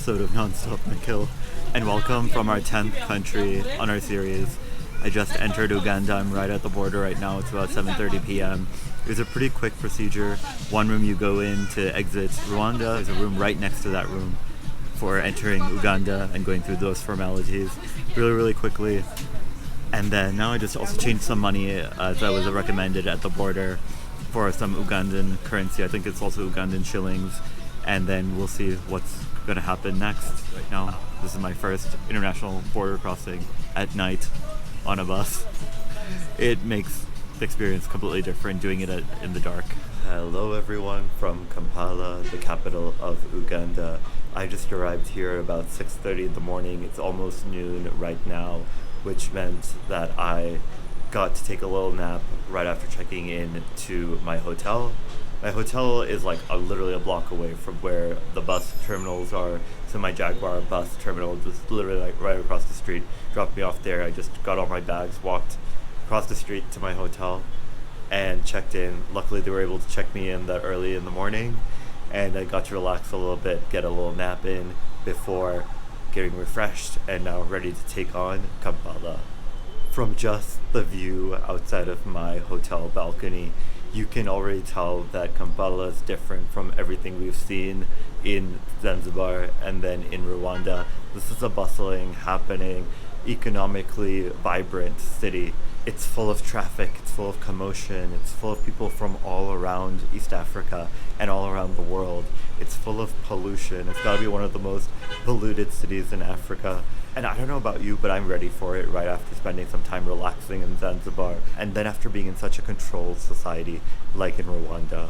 episode of Nonstop Nikhil, and welcome from our 10th country on our series. I just entered Uganda. I'm right at the border right now. It's about 7:30 p.m. It was a pretty quick procedure. One room you go in to exit Rwanda. There's a room right next to that room for entering Uganda and going through those formalities really quickly. And then now I just also changed some money as I was recommended at the border for some Ugandan currency. I think it's also Ugandan shillings. And then we'll see what's going to happen next. Right now, this is my first international border crossing at night on a bus. It makes the experience completely different doing it in the dark. Hello everyone from Kampala, the capital of Uganda. I just arrived here about 6:30 in the morning. It's almost noon right now, which meant that I got to take a little nap right after checking in to my hotel. My hotel is literally a block away from where the bus terminals are. So my Jaguar bus terminal just literally right across the street dropped me off there. I just got all my bags, walked across the street to my hotel and checked in. Luckily they were able to check me in that early in the morning, and I got to relax a little bit, get a little nap in before getting refreshed and now ready to take on Kampala. From just the view outside of my hotel balcony, you can already tell that Kampala is different from everything we've seen in Zanzibar and then in Rwanda. This is a bustling, happening, economically vibrant city. It's full of traffic, it's full of commotion, it's full of people from all around East Africa and all around the world. It's full of pollution. It's gotta be one of the most polluted cities in Africa. And I don't know about you, but I'm ready for it right after spending some time relaxing in Zanzibar. And then after being in such a controlled society like in Rwanda.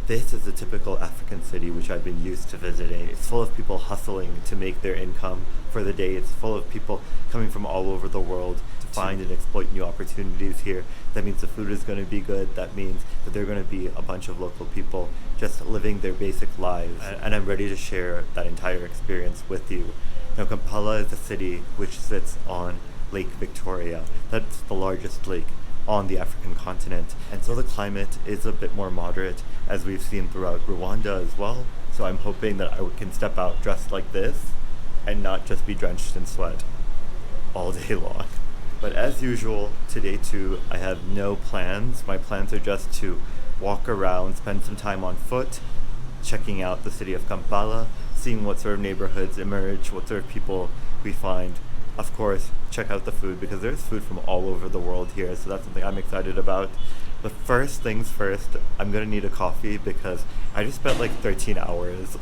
This is a typical African city which I've been used to visiting. It's full of people hustling to make their income for the day. It's full of people coming from all over the world to find and exploit new opportunities here. That means the food is going to be good. That means that there are going to be a bunch of local people just living their basic lives. And I'm ready to share that entire experience with you. Now, Kampala is a city which sits on Lake Victoria. That's the largest lake on the African continent. And so the climate is a bit more moderate, as we've seen throughout Rwanda as well. So I'm hoping that I can step out dressed like this and not just be drenched in sweat all day long. But as usual, today too, I have no plans. My plans are just to walk around, spend some time on foot, checking out the city of Kampala, seeing what sort of neighborhoods emerge, what sort of people we find. Of course, check out the food, because there's food from all over the world here, so that's something I'm excited about. But first things first, I'm gonna need a coffee because I just spent 13 hours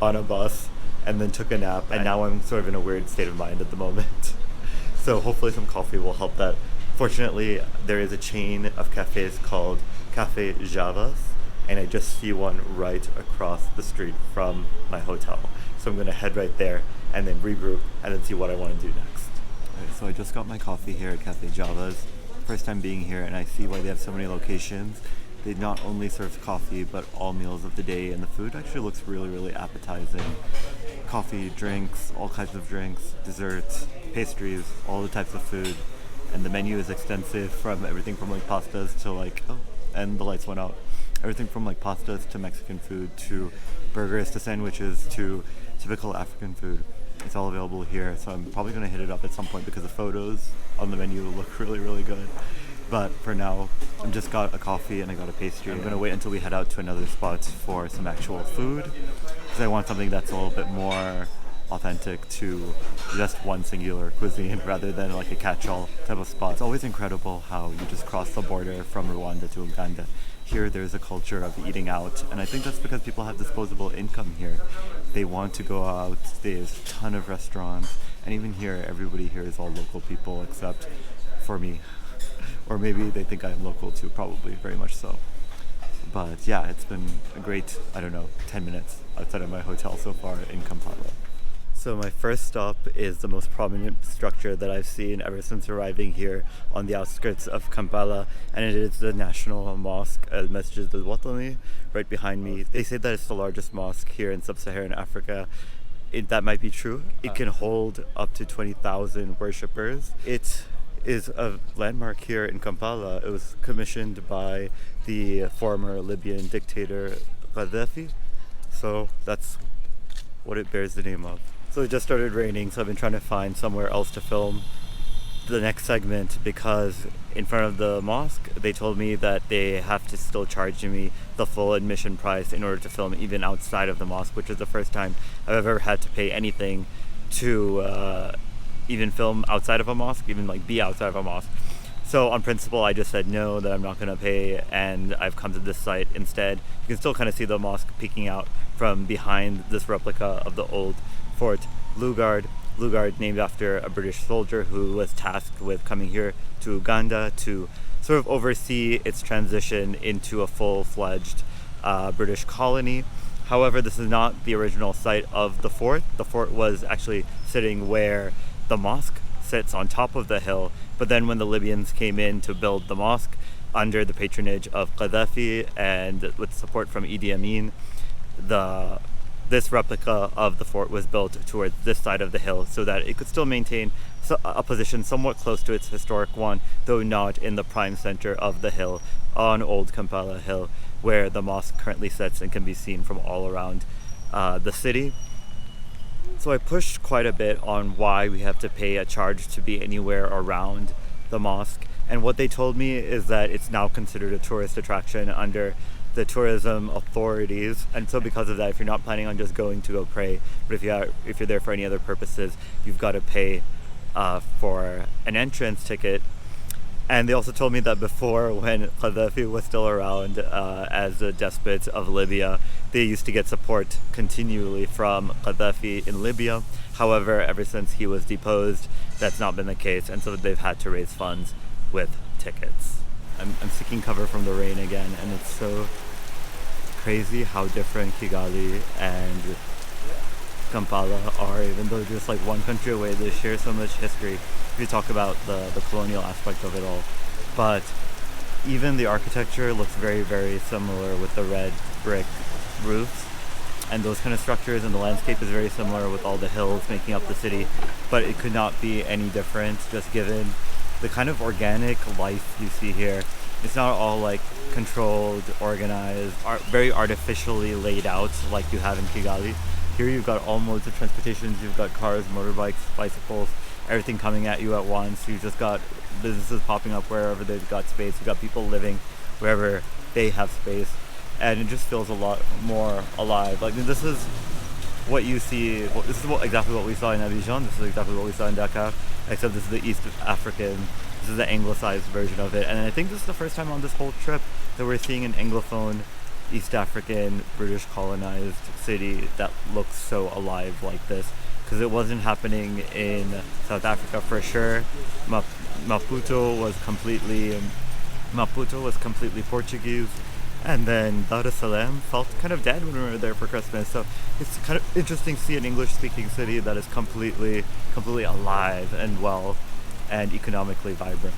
on a bus and then took a nap, and now I'm sort of in a weird state of mind at the moment. So hopefully some coffee will help that. Fortunately, there is a chain of cafes called Cafe Javas, and I just see one right across the street from my hotel. So I'm gonna head right there and then regroup and then see what I want to do next. Right, so I just got my coffee here at Cafe Java's. First time being here, and I see why they have so many locations. They not only serve coffee, but all meals of the day, and the food actually looks really appetizing. Coffee, drinks, all kinds of drinks, desserts, pastries, all the types of food. And the menu is extensive, from everything from pastas to and the lights went out. Everything from pastas to Mexican food to burgers to sandwiches to typical African food. It's all available here, so I'm probably going to hit it up at some point because the photos on the menu look really good. But for now, I just got a coffee and I got a pastry. I'm going to wait until we head out to another spot for some actual food, because I want something that's a little bit more authentic to just one singular cuisine rather than a catch-all type of spot. It's always incredible how you just cross the border from Rwanda to Uganda. Here there's a culture of eating out, and I think that's because people have disposable income here. They want to go out, there's a ton of restaurants, and even here, everybody here is all local people except for me. Or maybe they think I'm local too, probably, very much so. But yeah, it's been a great, 10 minutes outside of my hotel so far in Kampala. So my first stop is the most prominent structure that I've seen ever since arriving here on the outskirts of Kampala, and it is the National Mosque, Masjid al-Watani, right behind me. They say that it's the largest mosque here in sub-Saharan Africa. That might be true. It can hold up to 20,000 worshippers. It is a landmark here in Kampala. It was commissioned by the former Libyan dictator Gaddafi. So that's what it bears the name of. So it just started raining, so I've been trying to find somewhere else to film the next segment, because in front of the mosque they told me that they have to still charge me the full admission price in order to film even outside of the mosque, which is the first time I've ever had to pay anything to even film outside of a mosque, even like be outside of a mosque. So on principle I just said no, that I'm not going to pay, and I've come to this site instead. You can still kind of see the mosque peeking out from behind this replica of the old Fort Lugard. Lugard, named after a British soldier who was tasked with coming here to Uganda to sort of oversee its transition into a full-fledged British colony. However, this is not the original site of the fort. The fort was actually sitting where the mosque sits, on top of the hill. But then when the Libyans came in to build the mosque under the patronage of Gaddafi and with support from Idi Amin, this replica of the fort was built towards this side of the hill so that it could still maintain a position somewhat close to its historic one, though not in the prime center of the hill on Old Kampala Hill, where the mosque currently sits and can be seen from all around the city. So I pushed quite a bit on why we have to pay a charge to be anywhere around the mosque, and what they told me is that it's now considered a tourist attraction under the tourism authorities, and so because of that, if you're not planning on just going to go pray, but if you're there for any other purposes, you've got to pay for an entrance ticket. And they also told me that before, when Gaddafi was still around as the despot of Libya, they used to get support continually from Gaddafi in Libya. However, ever since he was deposed, that's not been the case, and so they've had to raise funds with tickets. I'm seeking cover from the rain again, and it's so crazy how different Kigali and Kampala are, even though they're just like one country away. They share so much history if you talk about the colonial aspect of it all. But even the architecture looks very, very similar with the red brick roofs and those kind of structures, and the landscape is very similar with all the hills making up the city. But it could not be any different, just given the kind of organic life you see here. It's not all like controlled, organized, very artificially laid out like you have in Kigali. Here you've got all modes of transportation. You've got cars, motorbikes, bicycles, everything coming at you at once. You've just got businesses popping up wherever they've got space. You've got people living wherever they have space. And it just feels a lot more alive. Like, this is what you see. This is exactly what we saw in Abidjan. This is exactly what we saw in Dakar, except this is the East African. This is the anglicized version of it. And I think this is the first time on this whole trip that we're seeing an anglophone, East African, British colonized city that looks so alive like this, because it wasn't happening in South Africa for sure. Maputo was completely Portuguese, and then Dar es Salaam felt kind of dead when we were there for Christmas. So it's kind of interesting to see an English-speaking city that is completely alive and well and economically vibrant.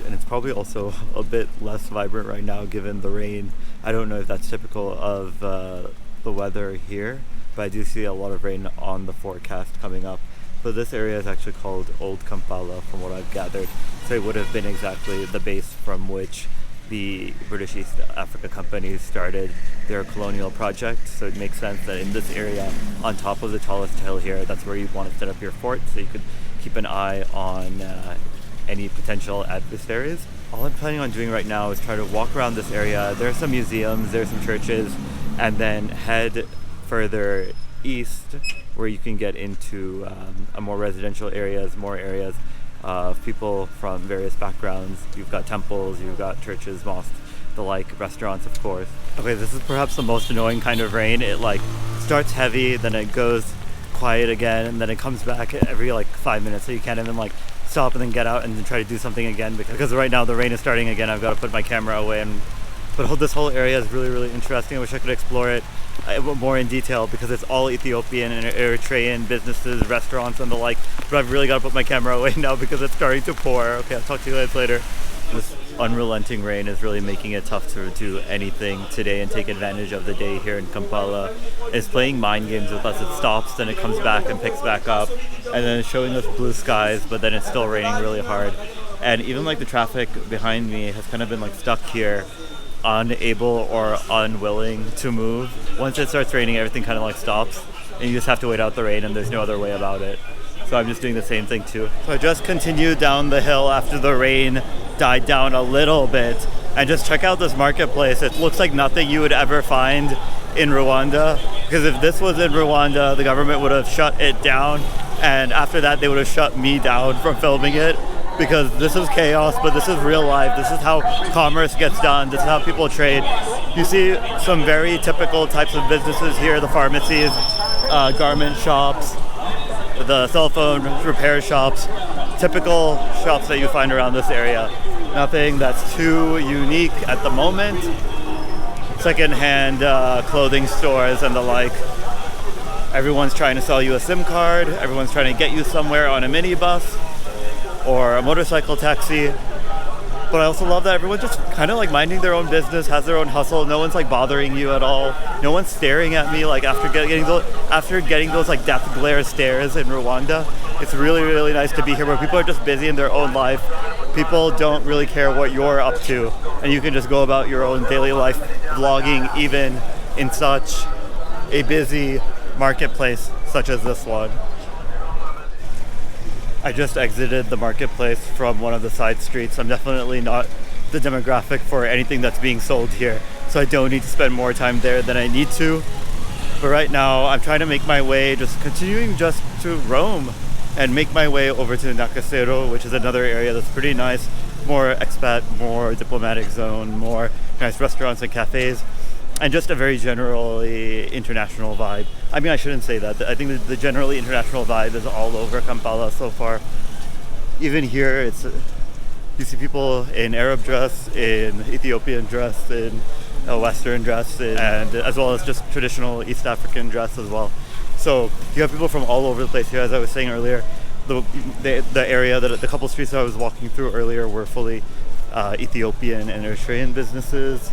And it's probably also a bit less vibrant right now given the rain. I don't know if that's typical of the weather here, but I do see a lot of rain on the forecast coming up. But this area is actually called Old Kampala from what I've gathered. So it would have been exactly the base from which the British East Africa Company started their colonial project. So it makes sense that in this area, on top of the tallest hill here, that's where you'd want to set up your fort, so you could keep an eye on any potential adversaries. All I'm planning on doing right now is try to walk around this area. There are some museums, there are some churches, and then head further east where you can get into more residential areas, more areas of people from various backgrounds. You've got temples, you've got churches, mosques, the like, restaurants, of course. Okay, this is perhaps the most annoying kind of rain. It like starts heavy, then it goes quiet again, and then it comes back every like 5 minutes, so you can't even like stop and then get out and then try to do something again, because right now the rain is starting again. I've got to put my camera away, but this whole area is really, really interesting. I wish I could explore it more in detail, because it's all Ethiopian and Eritrean businesses, restaurants, and the like. But I've really got to put my camera away now because it's starting to pour. Okay, I'll talk to you guys later. This unrelenting rain is really making it tough to do anything today and take advantage of the day here in Kampala. It's playing mind games with us. It stops, then it comes back and picks back up, and then it's showing us blue skies, but then it's still raining really hard. And even like the traffic behind me has kind of been like stuck here, unable or unwilling to move. Once it starts raining, everything kind of like stops. and you just have to wait out the rain, and there's no other way about it. So I'm just doing the same thing too. So I just continued down the hill after the rain died down a little bit, and just check out this marketplace. It looks like nothing you would ever find in Rwanda, because if this was in Rwanda, the government would have shut it down, and after that they would have shut me down from filming it, because this is chaos, but this is real life. This is how commerce gets done. This is how people trade. You see some very typical types of businesses here: the pharmacies, garment shops, the cell phone repair shops, typical shops that you find around this area. Nothing that's too unique at the moment. Second-hand clothing stores and the like. Everyone's trying to sell you a SIM card. Everyone's trying to get you somewhere on a minibus or a motorcycle taxi. But I also love that everyone's just kind of like minding their own business, has their own hustle. No one's like bothering you at all. No one's staring at me like after getting those like death glare stares in Rwanda. It's really, really nice to be here where people are just busy in their own life. People don't really care what you're up to, and you can just go about your own daily life vlogging, even in such a busy marketplace such as this one. I just exited the marketplace from one of the side streets. I'm definitely not the demographic for anything that's being sold here, so I don't need to spend more time there than I need to. But right now I'm trying to make my way, just continuing just to roam and make my way over to Nakasero, which is another area that's pretty nice, more expat, more diplomatic zone, more nice restaurants and cafes, and just a very generally international vibe. I mean, I shouldn't say that. I think the generally international vibe is all over Kampala so far. Even here, you see people in Arab dress, in Ethiopian dress, in Western dress, and as well as just traditional East African dress as well. So you have people from all over the place here. As I was saying earlier, the area, the couple streets that I was walking through earlier were fully Ethiopian and Eritrean businesses.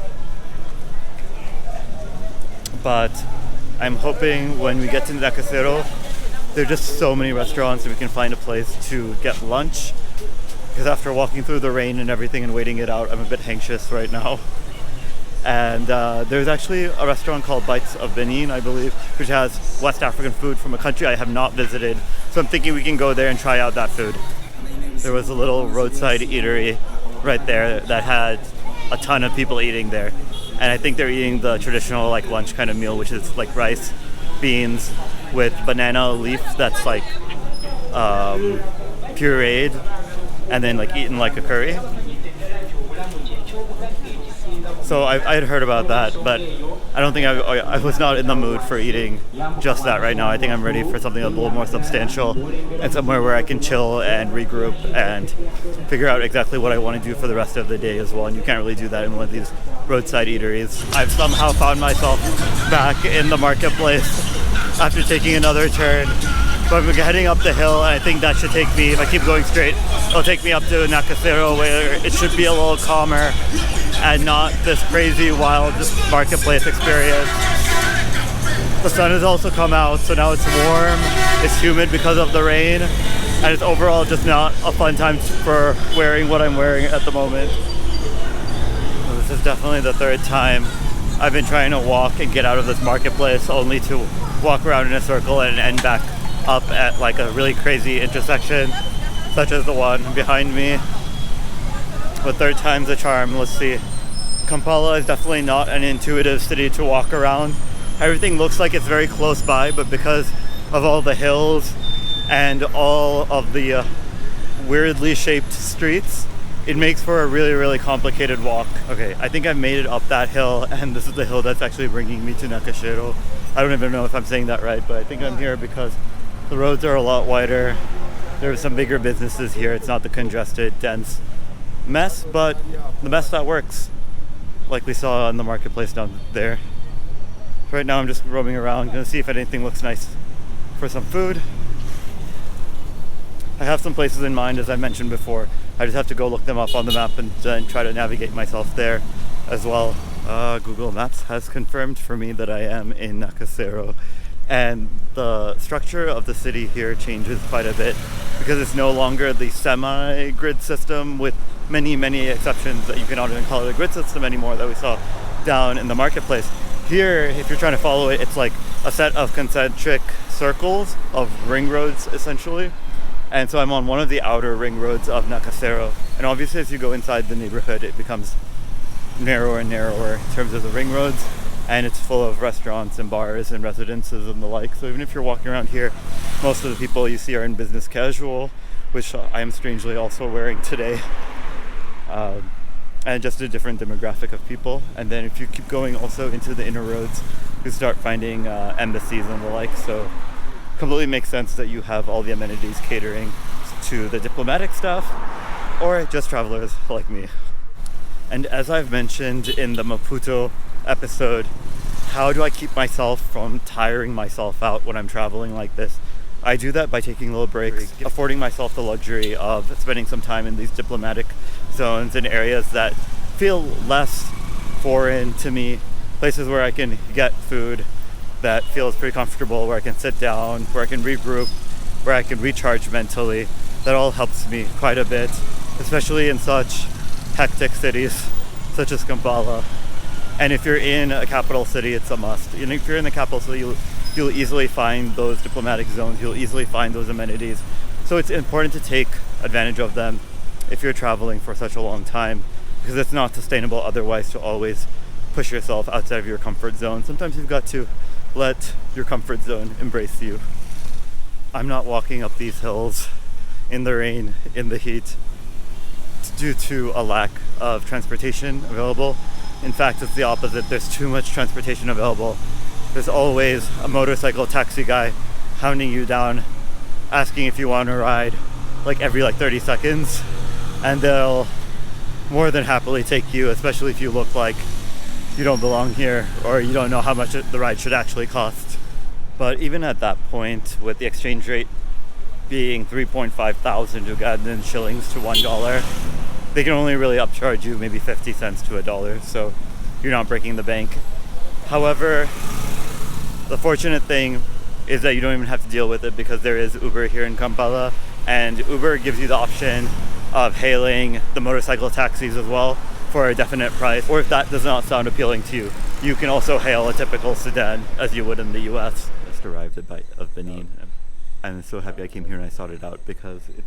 But I'm hoping when we get to Nakasero, there are just so many restaurants and we can find a place to get lunch. Because after walking through the rain and everything and waiting it out, I'm a bit anxious right now. And there's actually a restaurant called Bites of Benin, I believe, which has West African food from a country I have not visited. So I'm thinking we can go there and try out that food. There was a little roadside eatery right there that had a ton of people eating there. And I think they're eating the traditional like lunch kind of meal, which is like rice, beans with banana leaf that's like pureed and then like eaten like a curry. So I had heard about that, but I don't think I was not in the mood for eating just that right now. I think I'm ready for something a little more substantial and somewhere where I can chill and regroup and figure out exactly what I want to do for the rest of the day as well. And you can't really do that in one of these roadside eateries. I've somehow found myself back in the marketplace after taking another turn. But I'm heading up the hill, and I think that should take me, if I keep going straight, it'll take me up to Nakasero, where it should be a little calmer and not this crazy, wild marketplace experience. The sun has also come out, so now it's warm, it's humid because of the rain, and it's overall just not a fun time for wearing what I'm wearing at the moment. So this is definitely the third time I've been trying to walk and get out of this marketplace, only to walk around in a circle and end back up at like a really crazy intersection, such as the one behind me. But third time's the charm. Let's see. Kampala is definitely not an intuitive city to walk around. Everything looks like it's very close by, but because of all the hills and all of the weirdly shaped streets, it makes for a really, really complicated walk. Okay, I think I've made it up that hill, and this is the hill that's actually bringing me to Nakasero. I don't even know if I'm saying that right, but I think I'm here because the roads are a lot wider. There are some bigger businesses here. It's not the congested, dense mess, but the mess that works, like we saw in the marketplace down there. Right now I'm just roaming around, gonna see if anything looks nice for some food. I have some places in mind, as I mentioned before. I just have to go look them up on the map and then try to navigate myself there as well. Google Maps has confirmed for me that I am in Nakasero. And the structure of the city here changes quite a bit because it's no longer the semi-grid system with many, many exceptions that you cannot even call it a grid system anymore that we saw down in the marketplace. Here, if you're trying to follow it, it's like a set of concentric circles of ring roads, essentially. And so I'm on one of the outer ring roads of Nakasero. And obviously as you go inside the neighborhood, it becomes narrower and narrower in terms of the ring roads. And it's full of restaurants and bars and residences and the like. So even if you're walking around here, most of the people you see are in business casual, which I am strangely also wearing today. And just a different demographic of people. And then if you keep going also into the inner roads, you start finding embassies and the like. So completely makes sense that you have all the amenities catering to the diplomatic staff or just travelers like me. And as I've mentioned in the Maputo episode, how do I keep myself from tiring myself out when I'm traveling like this? I do that by taking little breaks, affording myself the luxury of spending some time in these diplomatic zones in areas that feel less foreign to me, places where I can get food that feels pretty comfortable, where I can sit down, where I can regroup, where I can recharge mentally. That all helps me quite a bit, especially in such hectic cities such as Kampala. And if you're in a capital city, it's a must. And if you're in the capital city, you'll easily find those diplomatic zones, you'll easily find those amenities. So it's important to take advantage of them if you're traveling for such a long time, because it's not sustainable otherwise to always push yourself outside of your comfort zone. Sometimes you've got to let your comfort zone embrace you. I'm not walking up these hills in the rain, in the heat, due to a lack of transportation available. In fact, it's the opposite. There's too much transportation available. There's always a motorcycle taxi guy hounding you down, asking if you want to ride, like every 30 seconds. And they'll more than happily take you, especially if you look like you don't belong here or you don't know how much the ride should actually cost. But even at that point, with the exchange rate being 3.5 thousand Ugandan shillings to $1, they can only really upcharge you maybe 50 cents to $1, so you're not breaking the bank. However, the fortunate thing is that you don't even have to deal with it because there is Uber here in Kampala, and Uber gives you the option of hailing the motorcycle taxis as well for a definite price. Or if that does not sound appealing to you, you can also hail a typical sedan as you would in the US. Just arrived at Bite of Benin. I'm so happy I came here and I sought it out because it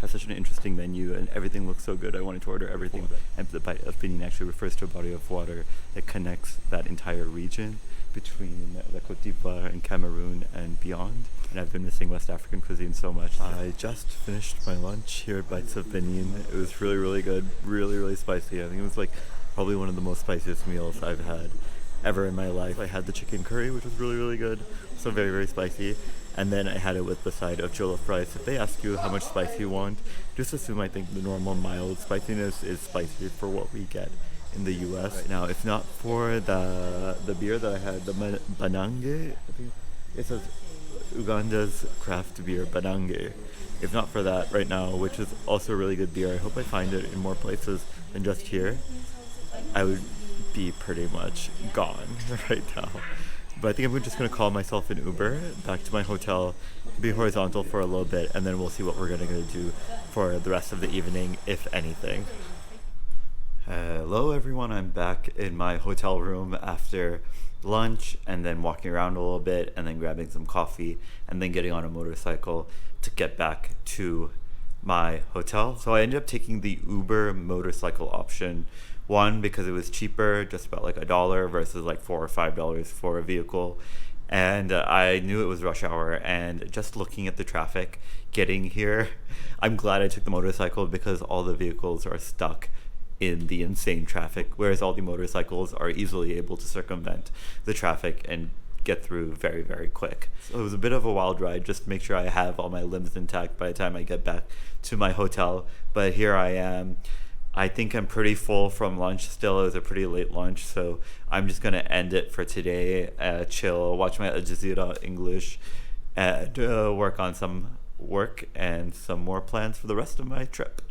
has such an interesting menu and everything looks so good. I wanted to order everything. And the Bite of Benin actually refers to a body of water that connects that entire region between the Côte d'Ivoire and Cameroon and beyond. And I've been missing West African cuisine so much. I just finished my lunch here at Bites of Benin. It was really, really good. Really, really spicy. I think it was probably one of the most spiciest meals I've had ever in my life. I had the chicken curry, which was really, really good. So very, very spicy. And then I had it with the side of jollof rice. If they ask you how much spice you want, just assume I think the normal mild spiciness is spicy for what we get in the US. Right now, if not for the beer that I had, the Banange, I think it says Uganda's craft beer, Banange. If not for that right now, which is also a really good beer, I hope I find it in more places than just here, I would be pretty much gone right now. But I think I'm just going to call myself an Uber back to my hotel, be horizontal for a little bit, and then we'll see what we're going to do for the rest of the evening, if anything. Hello everyone, I'm back in my hotel room after lunch and then walking around a little bit and then grabbing some coffee and then getting on a motorcycle to get back to my hotel. So I ended up taking the Uber motorcycle option. One, because it was cheaper, just about $1 versus $4 or $5 for a vehicle. And I knew it was rush hour, and just looking at the traffic getting here, I'm glad I took the motorcycle because all the vehicles are stuck in the insane traffic, whereas all the motorcycles are easily able to circumvent the traffic and get through very, very quick. So it was a bit of a wild ride, just to make sure I have all my limbs intact by the time I get back to my hotel. But here I am. I think I'm pretty full from lunch still. It was a pretty late lunch, so I'm just going to end it for today, chill, watch my Al Jazeera English, and work on some work and some more plans for the rest of my trip.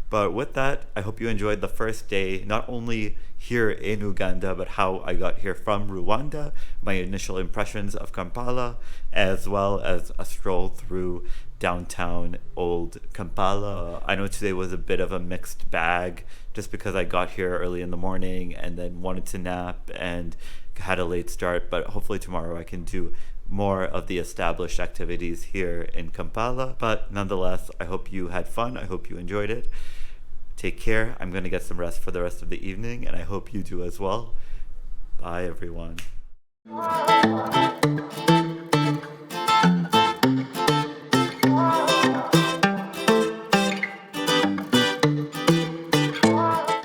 But with that, I hope you enjoyed the first day, not only here in Uganda, but how I got here from Rwanda, my initial impressions of Kampala, as well as a stroll through downtown old Kampala. I know today was a bit of a mixed bag just because I got here early in the morning and then wanted to nap and had a late start, but hopefully tomorrow I can do more of the established activities here in Kampala. But nonetheless, I hope you had fun. I hope you enjoyed it. Take care. I'm going to get some rest for the rest of the evening, and I hope you do as well. Bye, everyone.